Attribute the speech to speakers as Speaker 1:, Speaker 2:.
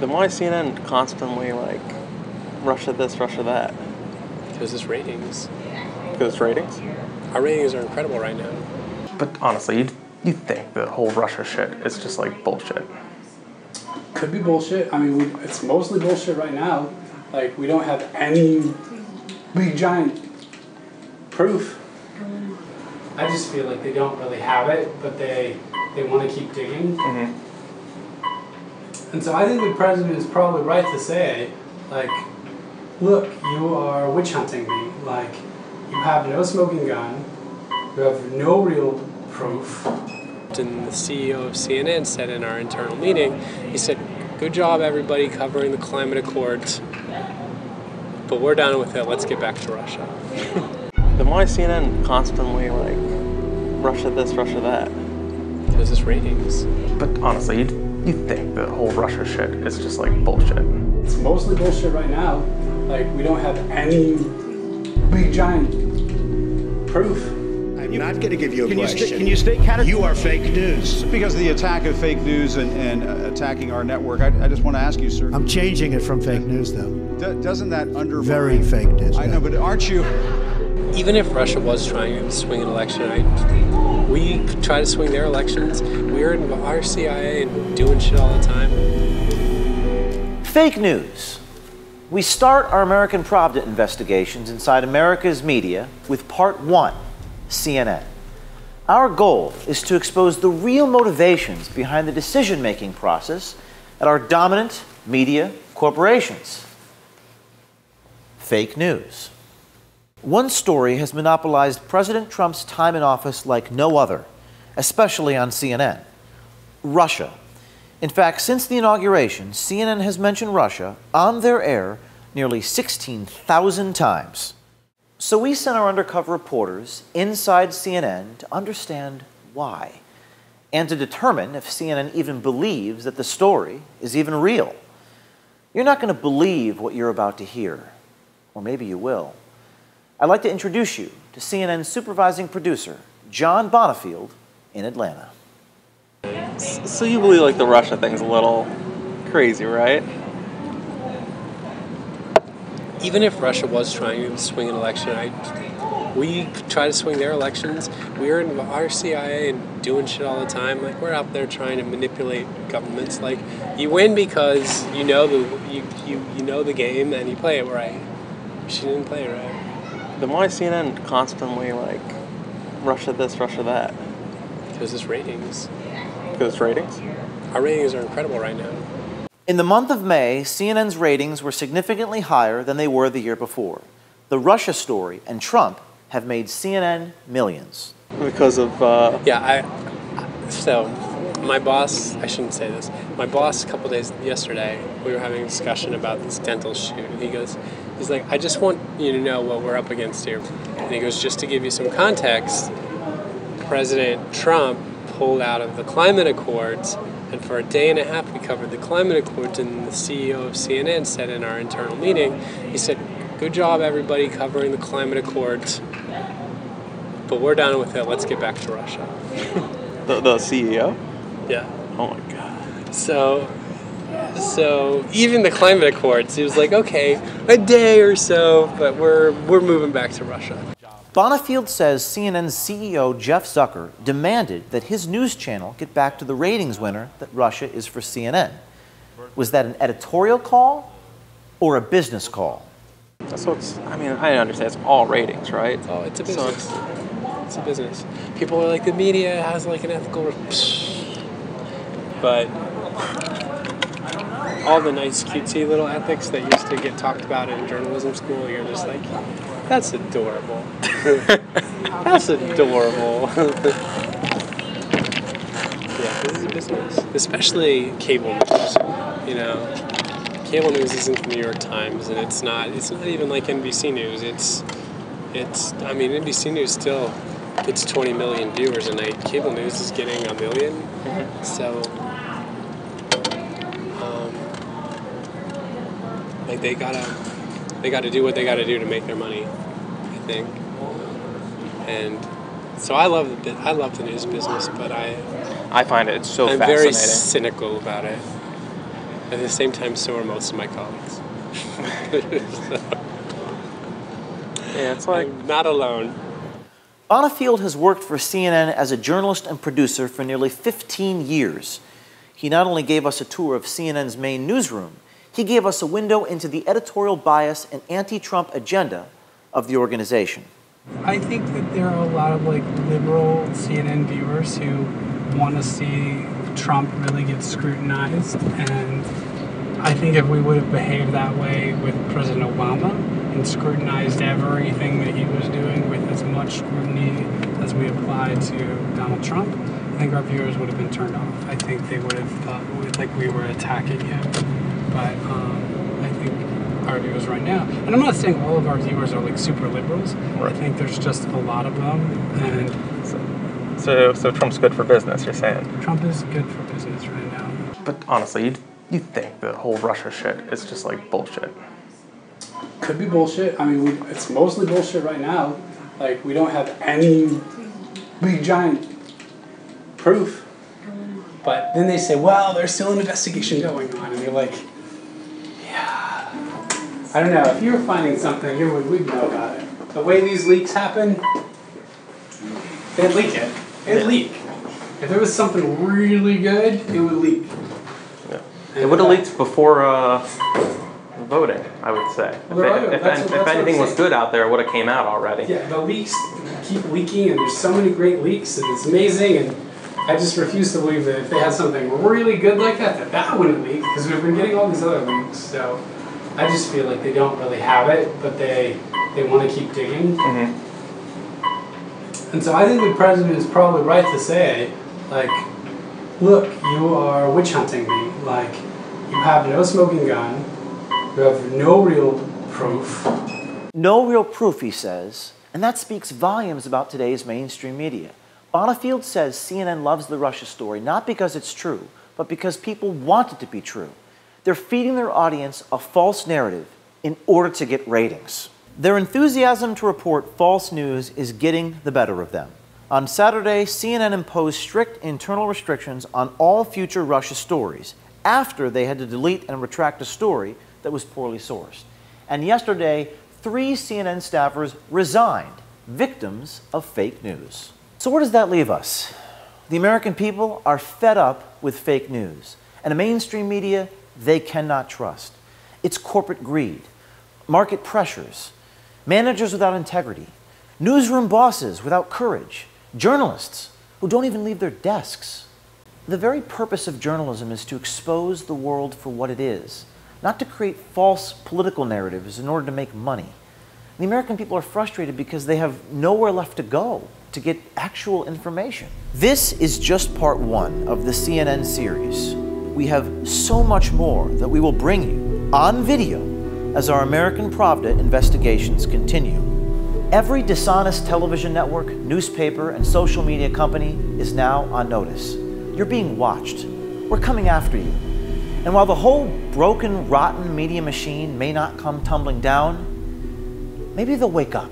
Speaker 1: Then why is CNN constantly like Russia this, Russia that?
Speaker 2: Because it's ratings.
Speaker 1: Because it's ratings?
Speaker 2: Our ratings are incredible right now.
Speaker 1: But honestly, you think the whole Russia shit is just like bullshit?
Speaker 3: Could be bullshit. I mean, it's mostly bullshit right now. Like, we don't have any big giant proof. I just feel like they don't really have it, but they want to keep digging.
Speaker 1: Mm-hmm.
Speaker 3: And so I think the president is probably right to say, like, look, you are witch hunting me. Like, you have no smoking gun. You have no real proof.
Speaker 2: And the CEO of CNN said in our internal meeting, he said, good job everybody covering the climate accords, but we're done with it, let's get back to Russia.
Speaker 1: Then why is CNN constantly like Russia this, Russia that?
Speaker 2: Because it's ratings.
Speaker 1: But honestly, you think the whole Russia shit is just like bullshit?
Speaker 3: It's mostly bullshit right now. Like, we don't have any big giant proof.
Speaker 4: I'm not going to give you a question.
Speaker 5: Can you stay categorical?
Speaker 4: You are fake news.
Speaker 5: Because of the attack of fake news and attacking our network, I just want to ask you, sir.
Speaker 6: I'm changing it from fake news, though.
Speaker 5: Doesn't that undermine...
Speaker 6: Very fake news.
Speaker 5: I know, but aren't you...
Speaker 2: Even if Russia was trying to swing an election, we try to swing their elections. We're in our CIA and doing shit all the time.
Speaker 7: Fake news. We start our American Pravda investigations inside America's media with Part 1, CNN. Our goal is to expose the real motivations behind the decision-making process at our dominant media corporations. Fake news. One story has monopolized President Trump's time in office like no other, especially on CNN. Russia. In fact, since the inauguration, CNN has mentioned Russia on their air nearly 16,000 times. So we sent our undercover reporters inside CNN to understand why, and to determine if CNN even believes that the story is even real. You're not going to believe what you're about to hear, or maybe you will. I'd like to introduce you to CNN's supervising producer, John Bonifield, in Atlanta.
Speaker 1: So you believe like the Russia thing's a little crazy, right?
Speaker 2: Even if Russia was trying to swing an election, we try to swing their elections. We're in our CIA and doing shit all the time. Like, we're out there trying to manipulate governments. Like, you win because you know the game and you play it right. She didn't play it right.
Speaker 1: Then why is CNN constantly like Russia this, Russia that?
Speaker 2: Because it's ratings.
Speaker 1: Because it's ratings?
Speaker 2: Our ratings are incredible right now.
Speaker 7: In the month of May, CNN's ratings were significantly higher than they were the year before. The Russia story and Trump have made CNN millions.
Speaker 1: Because of...
Speaker 2: So, my boss, I shouldn't say this, my boss a couple days yesterday, we were having a discussion about this dental shoot, and he's like, I just want you to know what we're up against here. And he goes, just to give you some context, President Trump pulled out of the climate accords, and for a day and a half we covered the climate accords, and the CEO of CNN said in our internal meeting, he said, good job everybody covering the climate accords, but we're done with it, let's get back to Russia.
Speaker 1: The CEO?
Speaker 2: Yeah.
Speaker 1: Oh my God.
Speaker 2: So even the climate accords, he was like, okay, a day or so, but we're moving back to Russia.
Speaker 7: Bonifield says CNN's CEO Jeff Zucker demanded that his news channel get back to the ratings winner that Russia is for CNN. Was that an editorial call or a business call?
Speaker 1: So it's, I mean, I understand it's all ratings, right?
Speaker 2: Oh, it's a business. It's a business. People are like, the media has like an ethical... But all the nice cutesy little ethics that used to get talked about in journalism school, you're just like, that's adorable. That's adorable. Yeah, this is a business. Especially cable news, you know. Cable news isn't the New York Times, and it's not even like NBC News. I mean, NBC News still gets 20 million viewers a night. Cable news is getting 1 million. Mm-hmm. So, like they gotta do what they gotta do to make their money, I think. And so I love the news business, but I
Speaker 1: find it so
Speaker 2: I'm
Speaker 1: fascinating.
Speaker 2: very cynical about it. At the same time, so are most of my colleagues.
Speaker 1: Yeah, it's like
Speaker 2: I'm not alone.
Speaker 7: Bonifield has worked for CNN as a journalist and producer for nearly 15 years. He not only gave us a tour of CNN's main newsroom, he gave us a window into the editorial bias and anti-Trump agenda of the organization.
Speaker 3: I think that there are a lot of like liberal CNN viewers who want to see Trump really get scrutinized, and I think if we would have behaved that way with President Obama and scrutinized everything that he was doing with as much scrutiny as we applied to Donald Trump, I think our viewers would have been turned off. I think they would have thought like we were attacking him. But I think our viewers right now, and I'm not saying all of our viewers are like super liberals.
Speaker 1: Right.
Speaker 3: I think there's just a lot of them, and
Speaker 1: so Trump's good for business, you're saying?
Speaker 3: Trump is good for business right now.
Speaker 1: But honestly, you think the whole Russia shit is just like bullshit?
Speaker 3: Could be bullshit. I mean, it's mostly bullshit right now. Like, we don't have any big giant proof. But then they say, well, there's still an investigation going on. And you're like, yeah. I don't know. If you were finding something, we'd know about it. The way these leaks happen, they'd leak it. It'd leak. If there was something really good, it would leak.
Speaker 1: Yeah. It would have leaked before voting, I would say.
Speaker 3: Well,
Speaker 1: If anything was good out there, it would have came out already.
Speaker 3: Yeah, the leaks keep leaking, and there's so many great leaks, and it's amazing, and I just refuse to believe that if they had something really good like that, that wouldn't leak, because we've been getting all these other leaks, so I just feel like they don't really have it, but they want to keep digging.
Speaker 1: Mm-hmm.
Speaker 3: And so I think the president is probably right to say, like, look, you are witch hunting me. Like, you have no smoking gun, you have no real proof.
Speaker 7: No real proof, he says, and that speaks volumes about today's mainstream media. Bonifield says CNN loves the Russia story not because it's true, but because people want it to be true. They're feeding their audience a false narrative in order to get ratings. Their enthusiasm to report false news is getting the better of them. On Saturday, CNN imposed strict internal restrictions on all future Russia stories after they had to delete and retract a story that was poorly sourced. And yesterday, 3 CNN staffers resigned, victims of fake news. So where does that leave us? The American people are fed up with fake news, and the mainstream media they cannot trust. It's corporate greed, market pressures, managers without integrity, newsroom bosses without courage, journalists who don't even leave their desks. The very purpose of journalism is to expose the world for what it is, not to create false political narratives in order to make money. The American people are frustrated because they have nowhere left to go to get actual information. This is just part 1 of the CNN series. We have so much more that we will bring you on video as our American Pravda investigations continue. Every dishonest television network, newspaper, and social media company is now on notice. You're being watched. We're coming after you. And while the whole broken, rotten media machine may not come tumbling down, maybe they'll wake up.